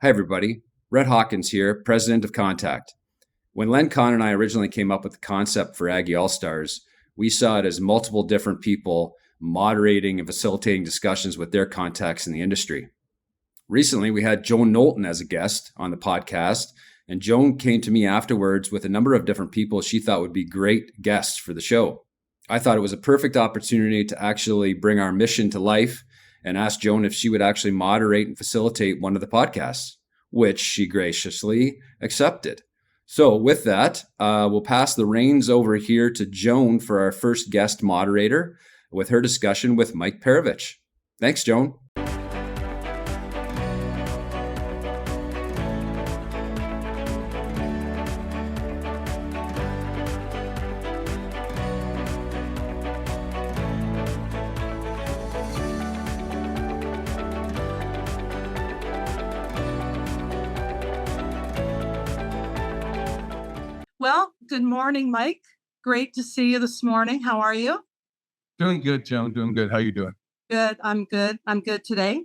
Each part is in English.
Hi, everybody. Rhett Hawkins here, president of Contact. When Len Kahn and I originally came up with the concept for Aggie Allstars, we saw it as multiple different people moderating and facilitating discussions with their contacts in the industry. Recently, we had Joan Knowlton as a guest on the podcast, and Joan came to me afterwards with a number of different people she thought would be great guests for the show. I thought it was a perfect opportunity to actually bring our mission to life and asked Joan if she would actually moderate and facilitate one of the podcasts, which she graciously accepted. So with that, we'll pass the reins over here to Joan for our first guest moderator with her discussion with Mike Perovich. Thanks, Joan. Well, good morning, Mike. Great to see you this morning. How are you? Doing good, Joan. Doing good. How you doing? Good. I'm good today.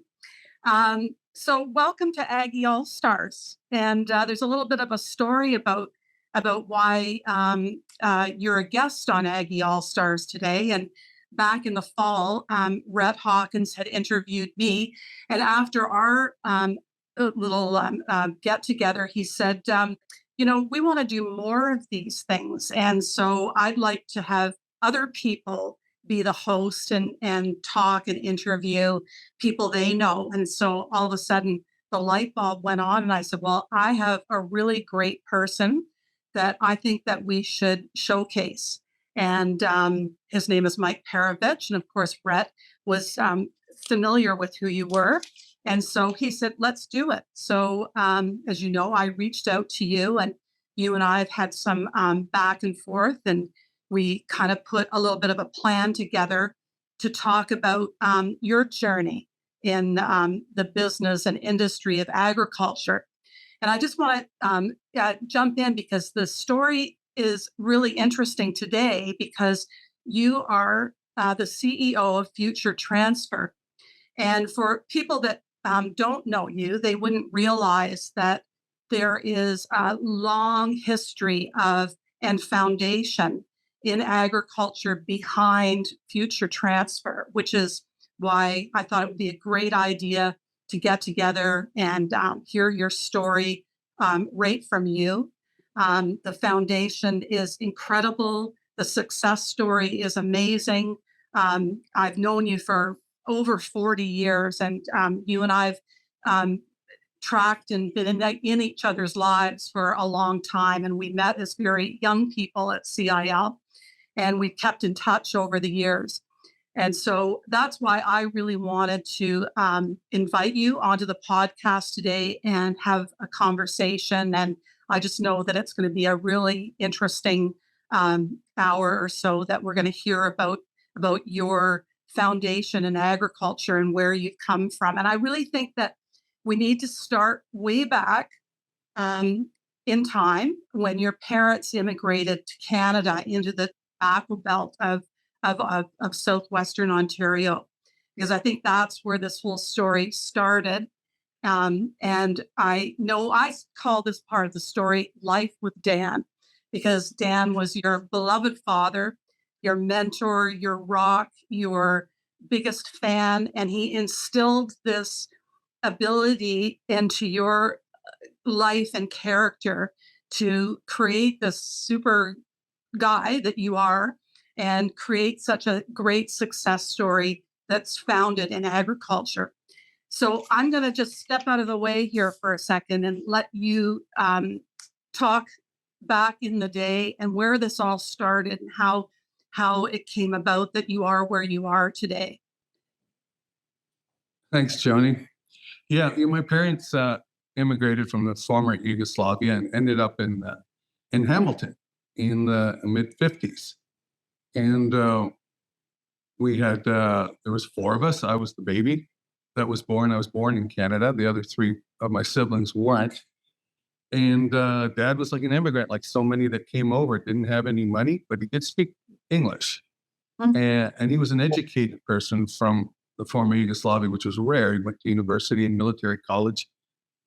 So welcome to Aggie Allstars. And there's a little bit of a story about why you're a guest on Aggie Allstars today. And back in the fall, Rhett Hawkins had interviewed me. And after our little get together, he said, we want to do more of these things. And so I'd like to have other people be the host and talk and interview people they know. And so all of a sudden the light bulb went on and I said, well, I have a really great person that I think that we should showcase. And his name is Mike Perovich. And of course, Rhett was familiar with who you were. And so he said, let's do it. So as you know, I reached out to you and you and I have had some back and forth, and we kind of put a little bit of a plan together to talk about your journey in the business and industry of agriculture. And I just want to jump in because the story is really interesting today because you are the CEO of Future Transfer. And for people that don't know you, they wouldn't realize that there is a long history of and foundation in agriculture behind Future Transfer, which is why I thought it would be a great idea to get together and hear your story right from you. The foundation is incredible. The success story is amazing. I've known you for over 40 years, and you and I've tracked and been in each other's lives for a long time. And we met as very young people at CIL, and we've kept in touch over the years. And so that's why I really wanted to invite you onto the podcast today and have a conversation. And I just know that it's going to be a really interesting hour or so that we're going to hear about your foundation in agriculture and where you've come from. And I really think that we need to start way back in time when your parents immigrated to Canada into the tobacco belt of southwestern Ontario, because I think that's where this whole story started. And I know I call this part of the story Life with Dan, because Dan was your beloved father, your mentor, your rock, your biggest fan, and he instilled this ability into your life and character to create this super guy that you are and create such a great success story that's founded in agriculture. So I'm going to just step out of the way here for a second and let you talk back in the day and where this all started and how it came about that you are where you are today. Thanks, Joni. Yeah, my parents immigrated from the former Yugoslavia and ended up in Hamilton in the mid-50s. And we had, there was four of us. I was the baby that was born. I was born in Canada. The other three of my siblings weren't. And Dad was like an immigrant, like so many that came over, didn't have any money, but he did speak English. And he was an educated person from the former Yugoslavia, which was rare. He went to university and military college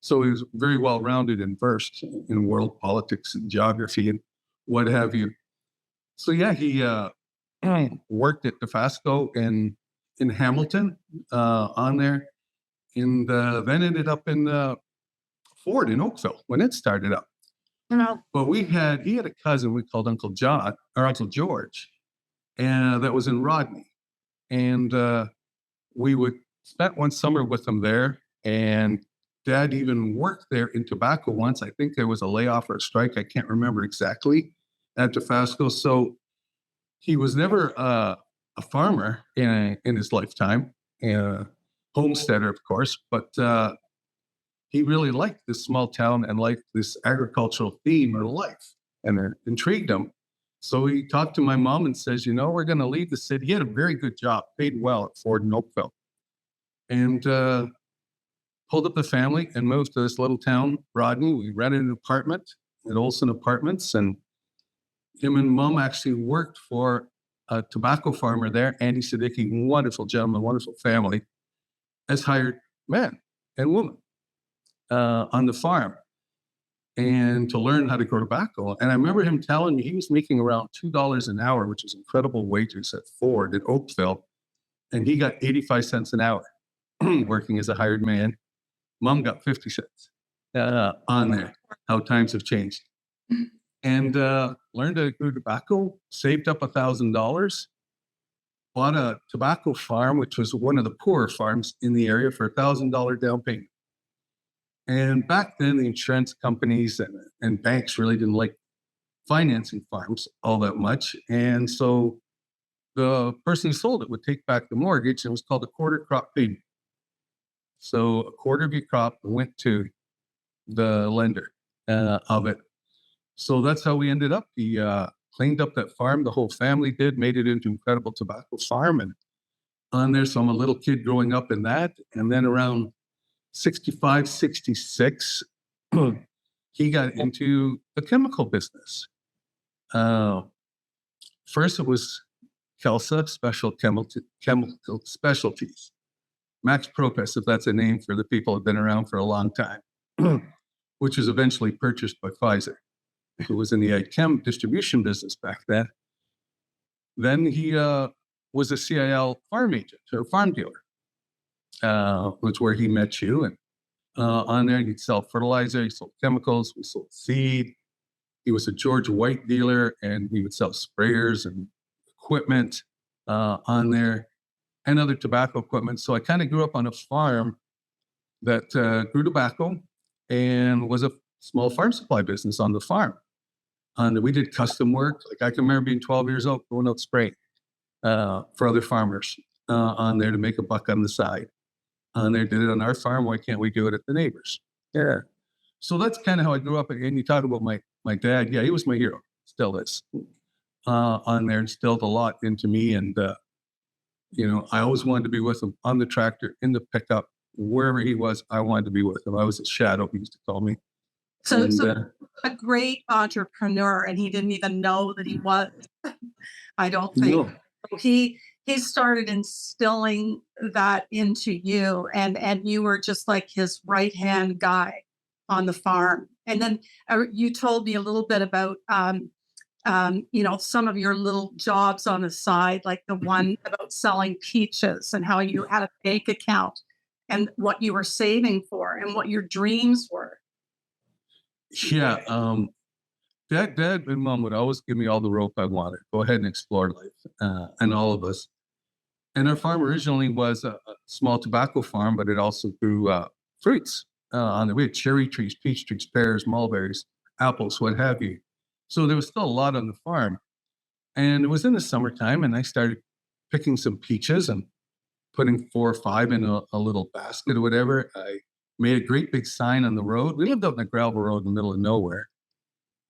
So he was very well-rounded and versed in world politics and geography and what have you. So yeah, he worked at Dofasco in Hamilton on there, and then ended up in Ford in Oakville when it started up. But he had a cousin we called Uncle John or Uncle George, and that was in Rodney. And we would spent one summer with him there, and Dad even worked there in tobacco once. I think there was a layoff or a strike. I can't remember exactly at Dofasco. So he was never a farmer in his lifetime, homesteader, of course, but he really liked this small town and liked this agricultural theme of life, and it intrigued him. So he talked to my mom and says, we're going to leave the city. He had a very good job, paid well at Ford in Oakville, and pulled up the family and moved to this little town, Rodney. We rented an apartment at Olson Apartments, and him and Mom actually worked for a tobacco farmer there, Andy Siddiqui, wonderful gentleman, wonderful family, as hired men and women on the farm, and to learn how to grow tobacco. And I remember him telling me he was making around $2 an hour, which is incredible wages at Ford in Oakville, and he got 85 cents an hour working as a hired man. Mom got 50 cents on there. How times have changed. And learned to grow tobacco, saved up $1,000, bought a tobacco farm, which was one of the poorer farms in the area, for $1,000 down payment. And back then, the insurance companies and banks really didn't like financing farms all that much. And so the person who sold it would take back the mortgage, and it was called a quarter crop payment. So a quarter of your crop went to the lender of it. So that's how we ended up. He cleaned up that farm, the whole family did, made it into an incredible tobacco farm. And on there, so I'm a little kid growing up in that. And then around 65, 66, he got into the chemical business. First, it was Kelsa, Special Chemical Specialties. Max Propest, if that's a name for the people who have been around for a long time, which was eventually purchased by Pfizer, who was in the chem distribution business back then. Then he was a CIL farm agent or farm dealer, which is where he met you. And on there, he'd sell fertilizer, he sold chemicals, we sold seed. He was a George White dealer, and he would sell sprayers and equipment on there, and other tobacco equipment. So I kind of grew up on a farm that grew tobacco and was a small farm supply business on the farm. And we did custom work. Like I can remember being 12 years old, going out spraying for other farmers on there to make a buck on the side. And they did it on our farm. Why can't we do it at the neighbors? Yeah. So that's kind of how I grew up. And you talk about my dad. Yeah, he was my hero. Still is on there, instilled a lot into me. And, I always wanted to be with him on the tractor, in the pickup, wherever he was. I wanted to be with him. I was his shadow, he used to call me. So a great entrepreneur, and he didn't even know that he was. I don't think. No. He started instilling that into you, and you were just like his right-hand guy on the farm. And then you told me a little bit about some of your little jobs on the side, like the one about selling peaches, and how you had a bank account and what you were saving for and what your dreams were. Yeah. Dad and Mom would always give me all the rope I wanted. Go ahead and explore life, and all of us. And our farm originally was a small tobacco farm, but it also grew fruits. We had cherry trees, peach trees, pears, mulberries, apples, what have you. So there was still a lot on the farm. And it was in the summertime, and I started picking some peaches and putting 4 or 5 in a little basket or whatever. I made a great big sign on the road. We lived out in a gravel road in the middle of nowhere.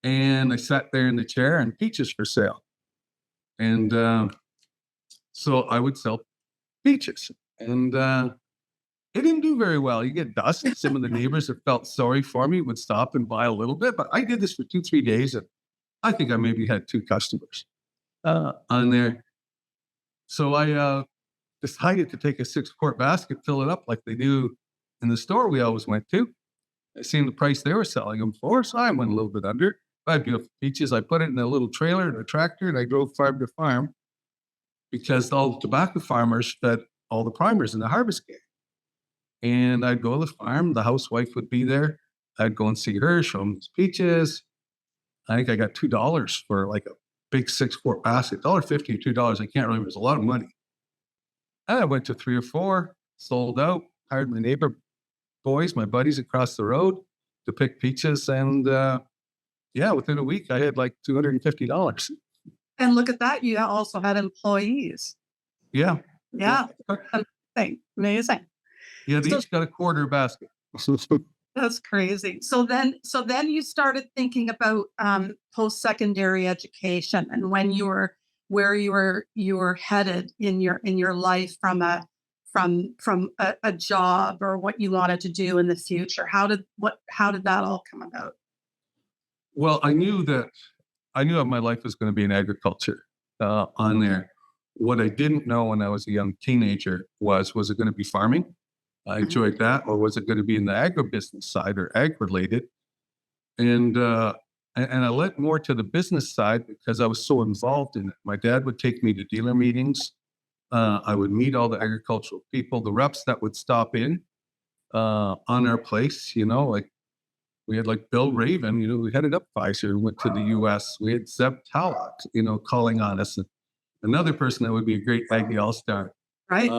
And I sat there in the chair, and peaches for sale. And so I would sell peaches. And it didn't do very well. You get dust. Some of the neighbors that felt sorry for me would stop and buy a little bit. But I did this for 2-3 days, and I think I maybe had 2 customers on there. So I decided to take a 6-quart basket, fill it up like they do in the store we always went to, I seen the price they were selling them for, so I went a little bit under. I had beautiful peaches. I put it in a little trailer and a tractor, and I drove farm to farm because all the tobacco farmers fed all the primers in the harvest game. And I'd go to the farm. The housewife would be there. I'd go and see her, show them these peaches. I think I got $2 for like a big 6-quart basket, $1.50 or $2. I can't remember. It was a lot of money. And I went to 3 or 4, sold out, hired my neighbor boys, my buddies across the road to pick peaches. And within a week, I had like $250. And look at that. You also had employees. Yeah. Yeah. Amazing. Yeah, they each got a quarter basket. That's crazy. So then you started thinking about post-secondary education and where you were headed in your life from a job or what you wanted to do in the future. How did that all come about? Well, I knew that my life was going to be in agriculture on there. What I didn't know when I was a young teenager was it going to be farming? I enjoyed that, or was it going to be in the agribusiness side or ag-related? And I led more to the business side because I was so involved in it. My dad would take me to dealer meetings. I would meet all the agricultural people, the reps that would stop in on our place. Like we had like Bill Raven, who headed up Pfizer, went to the U.S. We had Zeb Tallock, calling on us. And another person that would be a great Aggie Allstar. Right.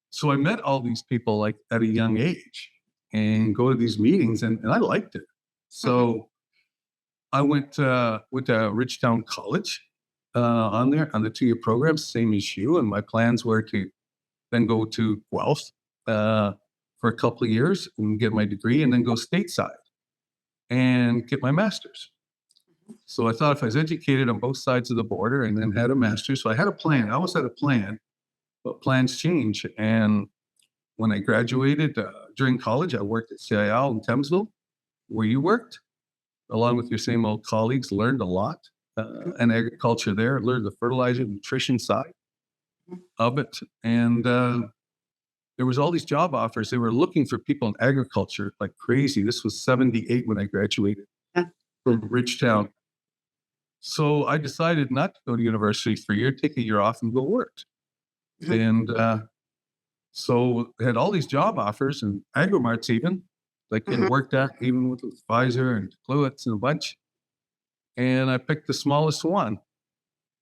So I met all these people like at a young age and go to these meetings, and I liked it. So I went to Ridgetown College on the 2-year program, same as you. And my plans were to then go to Guelph for a couple of years and get my degree, and then go stateside and get my master's. So I thought if I was educated on both sides of the border and then had a master's, so I had a plan. I always had a plan. But plans change. And when I graduated during college, I worked at CIL in Thamesville, where you worked, along with your same old colleagues, learned a lot in agriculture there, learned the fertilizer, nutrition side of it. And there was all these job offers. They were looking for people in agriculture like crazy. This was 78 when I graduated from Ridgetown. So I decided not to go to university for a year, take a year off and go work. And so I had all these job offers and Agrimarts even, like it worked at even with Pfizer and Cluets and a bunch. And I picked the smallest one.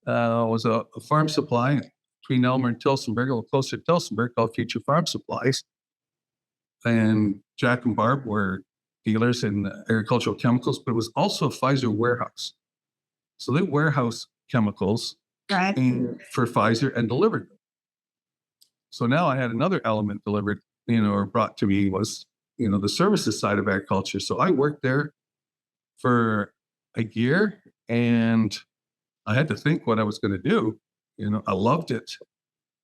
It was a farm supply between Elmer and Tilsonburg, a little closer to Tilsonburg, called Future Farm Supplies. And Jack and Barb were dealers in agricultural chemicals, but it was also a Pfizer warehouse. So they warehouse chemicals for Pfizer and delivered them. So now I had another element delivered, or brought to me was, the services side of agriculture. So I worked there for a year and I had to think what I was going to do. I loved it.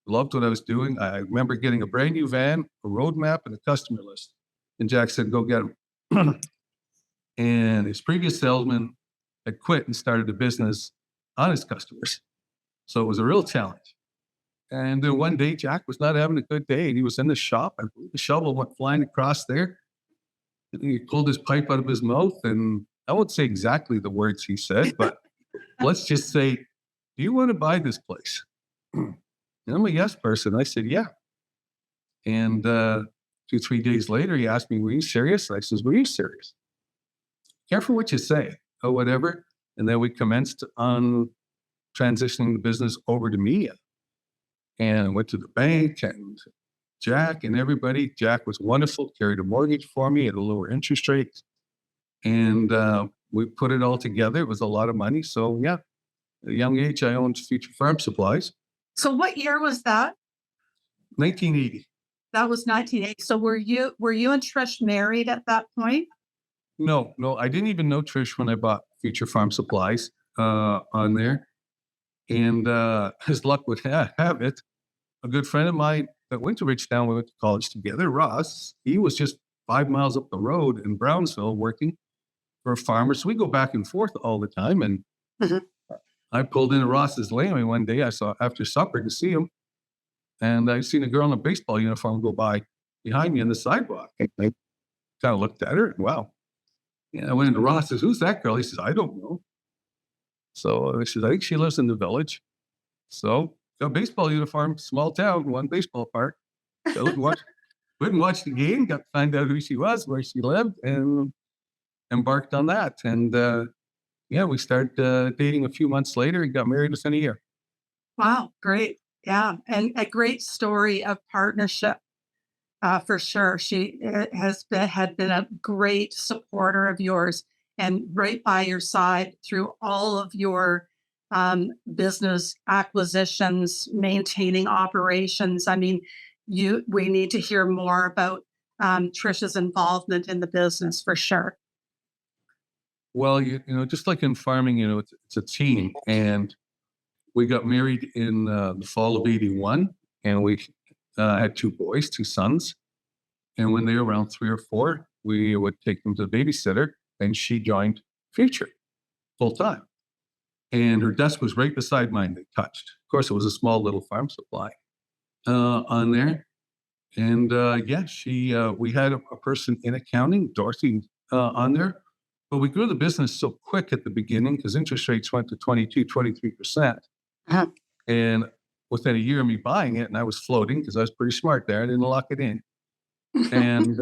Loved what I was doing. I remember getting a brand new van, a roadmap, and a customer list. And Jack said, go get them. And his previous salesman had quit and started a business on his customers. So it was a real challenge. And then one day, Jack was not having a good day, and he was in the shop, and the shovel went flying across there. And he pulled his pipe out of his mouth, and I won't say exactly the words he said, but let's just say, do you want to buy this place? And I'm a yes person. I said, yeah. And 2-3 days later, he asked me, were you serious? And I says, were you serious? Careful what you say, or whatever. And then we commenced on transitioning the business over to me. And I went to the bank and Jack and everybody. Jack was wonderful, carried a mortgage for me at a lower interest rate. And we put it all together. It was a lot of money. So yeah, at a young age, I owned Future Farm Supplies. So what year was that? 1980. That was 1980. So were you and Trish married at that point? No, I didn't even know Trish when I bought Future Farm Supplies on there. And as luck would have it, a good friend of mine that went to Ridgetown, we went to college together, Ross, he was just 5 miles up the road in Brownsville working for a farmer. So we go back and forth all the time. And I pulled into Ross's lane one day. I saw after supper to see him. And I seen a girl in a baseball uniform go by behind me on the sidewalk. kind of looked at her and wow. And I went into Ross, says, who's that girl? He says, I don't know. So I said, I think she lives in the village. So got a baseball uniform, small town, one baseball park. So went and watched the game, got to find out who she was, where she lived, and embarked on that. And we started dating a few months later and got married within a year. Wow, great. Yeah. And a great story of partnership. For sure. She had been a great supporter of yours and right by your side through all of your business acquisitions, maintaining operations. I mean, we need to hear more about Trisha's involvement in the business for sure. Well, just like in farming, it's a team. And we got married in the fall of 81, and we had 2 boys, 2 sons. And when they were around 3 or 4, we would take them to the babysitter, and she joined Future full time. And her desk was right beside mine. They touched. Of course, it was a small little farm supply on there. And we had a person in accounting, Dorothy, on there. But we grew the business so quick at the beginning because interest rates went to 22, 23%. Uh-huh. And within a year of me buying it, and I was floating because I was pretty smart there, I didn't lock it in. And,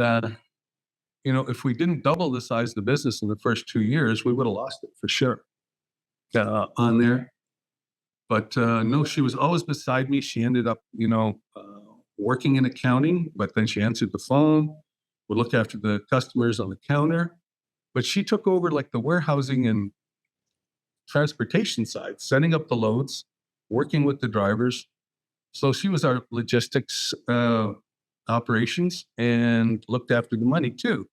if we didn't double the size of the business in the first 2 years, we would have lost it for sure on there. But no, she was always beside me. She ended up, working in accounting, but then she answered the phone, would look after the customers on the counter. But she took over like the warehousing and transportation side, setting up the loads, working with the drivers. So she was our logistics operations and looked after the money too.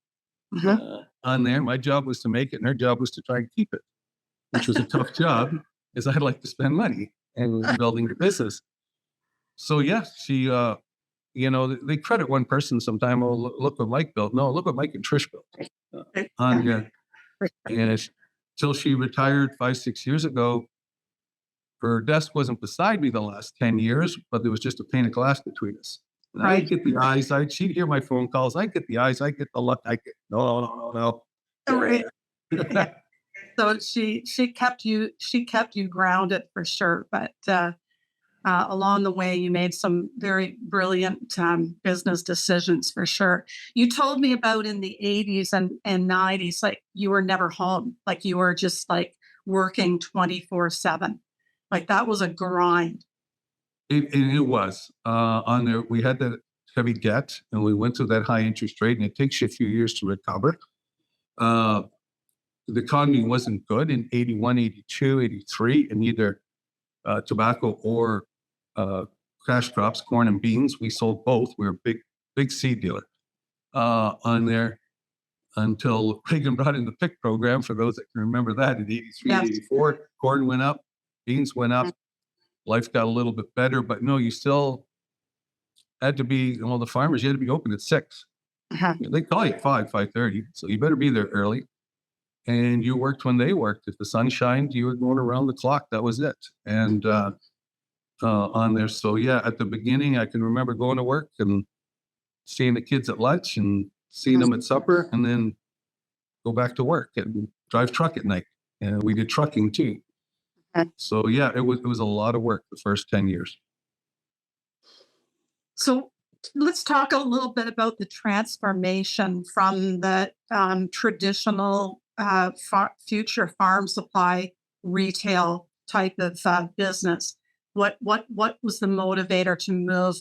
On there. My job was to make it, and her job was to try and keep it, which was a tough job, as I'd like to spend money and building the business. So she, they credit one person sometime. Oh, look what Mike built. No, look what Mike and Trish built on here. And till she retired 5-6 years ago, her desk wasn't beside me the last 10 years, but there was just a pane of glass between us. And Right. I'd get the eyes. She'd hear my phone calls. I'd get the eyes. I'd get the look. I get no. Right. So she kept you grounded for sure, but along the way you made some very brilliant business decisions for sure. You told me about in the 80s and 90s, like you were never home, like you were just like working 24/7, like that was a grind. It was on there. We had that heavy debt, and we went through that high interest rate, and it takes you a few years to recover. The economy wasn't good in 81, 82, 83, and either tobacco or cash crops, corn and beans. We sold both. We were a big seed dealer on there until Reagan brought in the PIC program. For those that can remember that, in 83, Yes. 84, corn went up, beans went up. Life got a little bit better, but no, you still had to be, the farmers, you had to be open at 6. They call you at 5:30, so you better be there early. And you worked when they worked. If the sun shined, you were going around the clock. That was it. And on there. So at the beginning, I can remember going to work and seeing the kids at lunch and seeing them at supper, and then go back to work and drive truck at night. And we did trucking too. So it was a lot of work the first 10 years. So let's talk a little bit about the transformation from the traditional future farm supply retail type of business. What was the motivator to move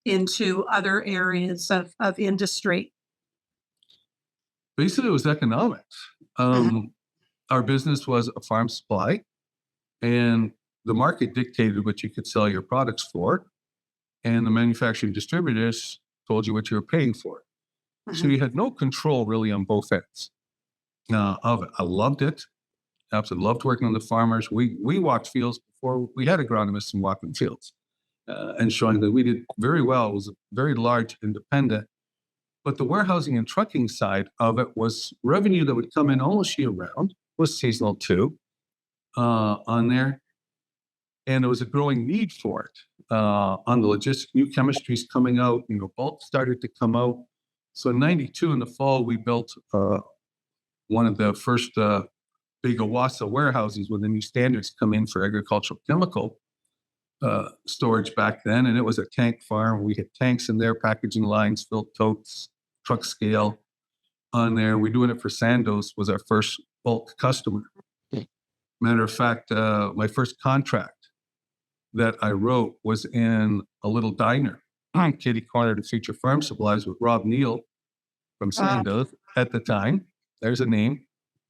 into other areas of industry? Basically, it was economics. Our business was a farm supply, and the market dictated what you could sell your products for, and the manufacturing distributors told you what you were paying for. So you had no control really on both ends of it. I loved it. Absolutely loved working on the farmers. We walked fields before we had agronomists and walking fields and showing that we did very well. It was a very large independent. But the warehousing and trucking side of it was revenue that would come in almost year round, was seasonal too, on there. And there was a growing need for it on the logistics, new chemistries coming out, bulk started to come out. So in 92 in the fall, we built one of the first big Awasa warehouses when the new standards come in for agricultural chemical storage back then. And it was a tank farm. We had tanks in there, packaging lines, filled totes, truck scale on there. We're doing it for Sandoz, was our first bulk customer. Matter of fact, my first contract that I wrote was in a little diner, kitty corner to Future Farm Supplies with Rob Neal from Sandoz at the time. There's a name.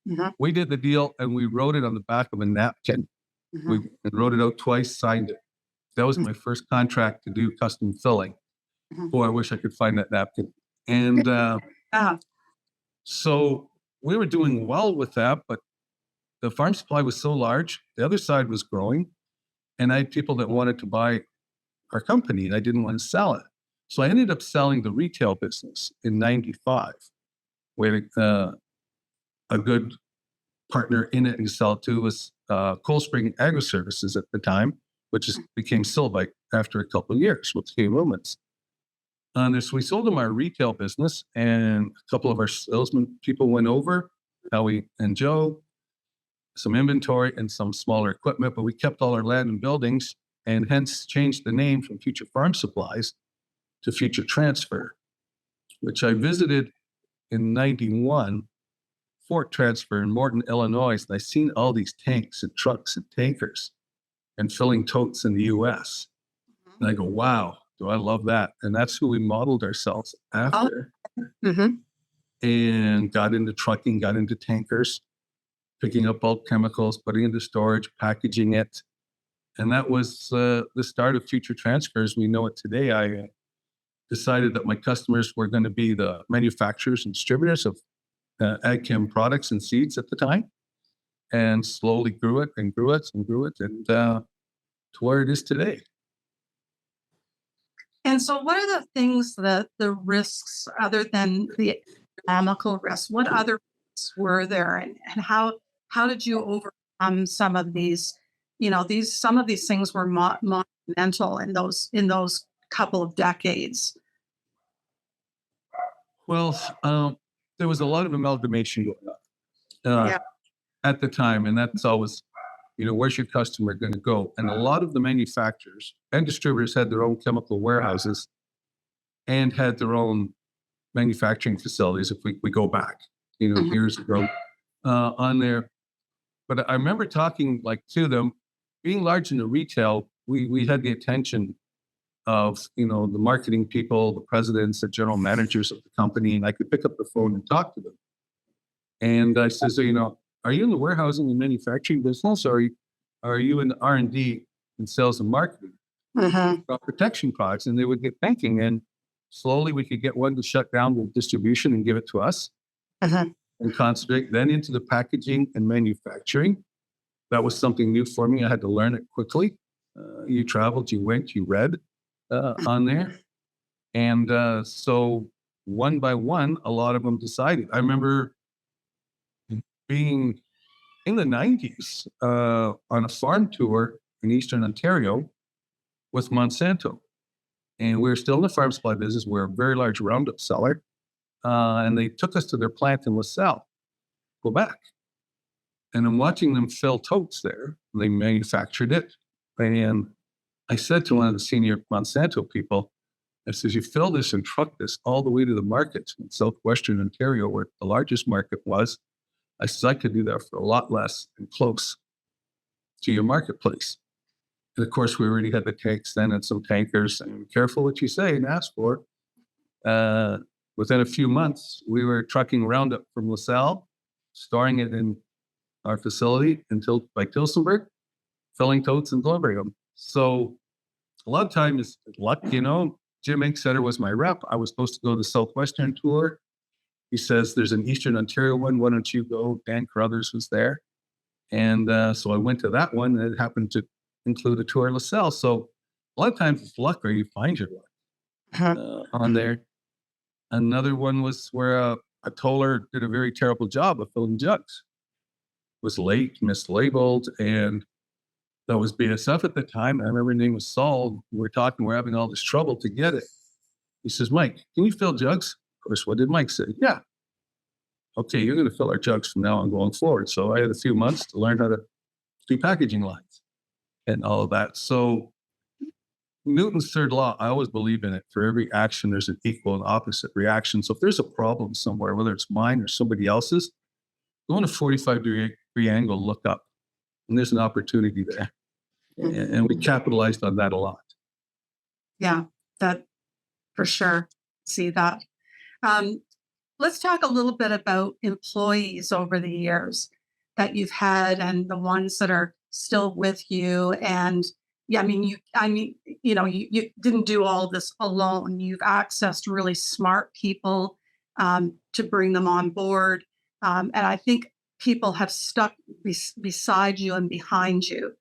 Mhm. We did the deal and we wrote it on the back of a napkin. Mhm. We wrote it out twice, signed it. That was my first contract to do custom filling. Mhm. Boy, I wish I could find that napkin. And Ah, so we were doing well with that, but the farm supply was so large, the other side was growing, and I had people that wanted to buy our company, and I didn't want to sell it. So I ended up selling the retail business in 95. We had a good partner in it and sell it to was Cold Spring Agri Services at the time, which became Silvite after a couple of years with Kay Lumens. So we sold them our retail business, and a couple of our salesmen people went over, Howie and Joe, some inventory and some smaller equipment, but we kept all our land and buildings and hence changed the name from Future Farm Supplies to Future Transfer, which I visited in 91, Fort Transfer in Morton, Illinois. And I seen all these tanks and trucks and tankers and filling totes in the US. And I go, wow, do I love that? And that's who we modeled ourselves after. mhm. And got into trucking, got into tankers, picking up bulk chemicals, putting into storage, packaging it. And that was the start of Future Transfer as we know it today. I decided that my customers were going to be the manufacturers and distributors of ag chem products and seeds at the time, and slowly grew it and grew it and grew it, and to where it is today. And so what are the things that the risks other than the economical risks, what other risks were there, and how did you overcome some of these, some of these things were monumental in those couple of decades. Well, there was a lot of amalgamation going on Yeah. at the time, and that's always, where's your customer going to go? And a lot of the manufacturers and distributors had their own chemical warehouses and had their own manufacturing facilities. If we go back, Mhm. years ago on there. But I remember talking to them, being large in the retail, we had the attention of, the marketing people, the presidents, the general managers of the company, and I could pick up the phone and talk to them. And I said, so, are you in the warehousing and manufacturing business, or are you in the R&D and sales and marketing Mhm. about protection products? And they would get thinking, and slowly we could get one to shut down the distribution and give it to us Mhm. and concentrate then into the packaging and manufacturing. That was something new for me. I had to learn it quickly. You traveled, you went, you read on there. And so one by one, a lot of them decided. I remember being in the 90s on a farm tour in Eastern Ontario with Monsanto. And we were still in the farm supply business. We're a very large Roundup seller. And they took us to their plant in LaSalle, Quebec. And I'm watching them fill totes there. They manufactured it. And I said to one of the senior Monsanto people, I says, you fill this and truck this all the way to the markets in southwestern Ontario, where the largest market was. I says, I could do that for a lot less and close to your marketplace. And of course, we already had the tanks then and some tankers. And be careful what you say and ask for. Within a few months, we were trucking Roundup from LaSalle, storing it in our facility by Tilsonburg, filling totes and delivering them. So a lot of times luck, Jim Inksetter was my rep. I was supposed to go to the Southwestern tour. He says, there's an Eastern Ontario one. Why don't you go? Dan Carruthers was there. And so I went to that one, and it happened to include a tour of LaSalle. So a lot of times it's luck, or you find your luck on there. Another one was where a toller did a very terrible job of filling jugs. Was late, mislabeled, and that was BSF at the time. I remember his name was Saul. We're having all this trouble to get it. He says, Mike, can you fill jugs? Of course, what did Mike say? Yeah. Okay, you're going to fill our jugs from now on going forward. So I had a few months to learn how to do packaging lines and all of that. So Newton's third law, I always believe in it. For every action, there's an equal and opposite reaction. So if there's a problem somewhere, whether it's mine or somebody else's, go on a 45-degree angle, look up, and there's an opportunity there. And we capitalized on that a lot. Yeah, that for sure. See that. Let's talk a little bit about employees over the years that you've had and the ones that are still with you. And yeah, you didn't do all of this alone. You've accessed really smart people to bring them on board. And I think people have stuck beside you and behind you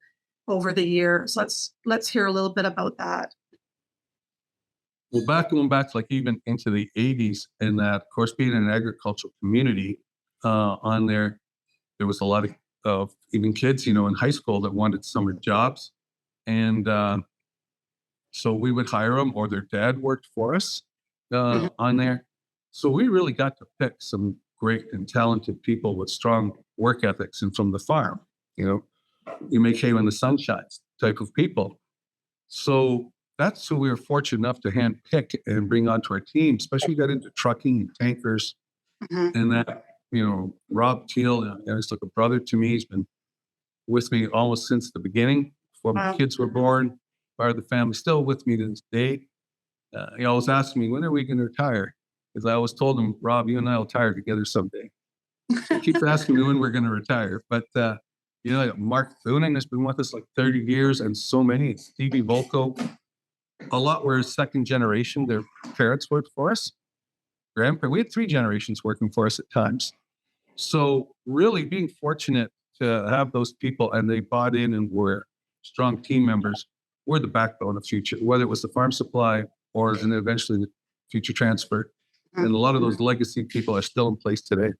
over the years. Let's hear a little bit about that. Well, going back like even into the 80s, and that, of course, being in an agricultural community on there was a lot of even kids, in high school that wanted summer jobs. And so we would hire them, or their dad worked for us on there. So we really got to pick some great and talented people with strong work ethics and from the farm. You make hay when the sun shines type of people. So that's who we were fortunate enough to hand pick and bring onto our team, especially got into trucking and tankers. And that, Rob Teal, he's like a brother to me. He's been with me almost since the beginning, before my kids were born, part of the family, still with me to this day. He always asked me, when are we going to retire? Because I always told him, Rob, you and I will retire together someday. He keeps asking me when we're going to retire. But, like Mark Thuning has been with us like 30 years, and so many. Stevie Volko. A lot were second generation. Their parents worked for us. Grandparents. We had 3 generations working for us at times. So really being fortunate to have those people, and they bought in and were strong team members, were the backbone of future, whether it was the farm supply or and eventually the future transfer. And a lot of those legacy people are still in place today.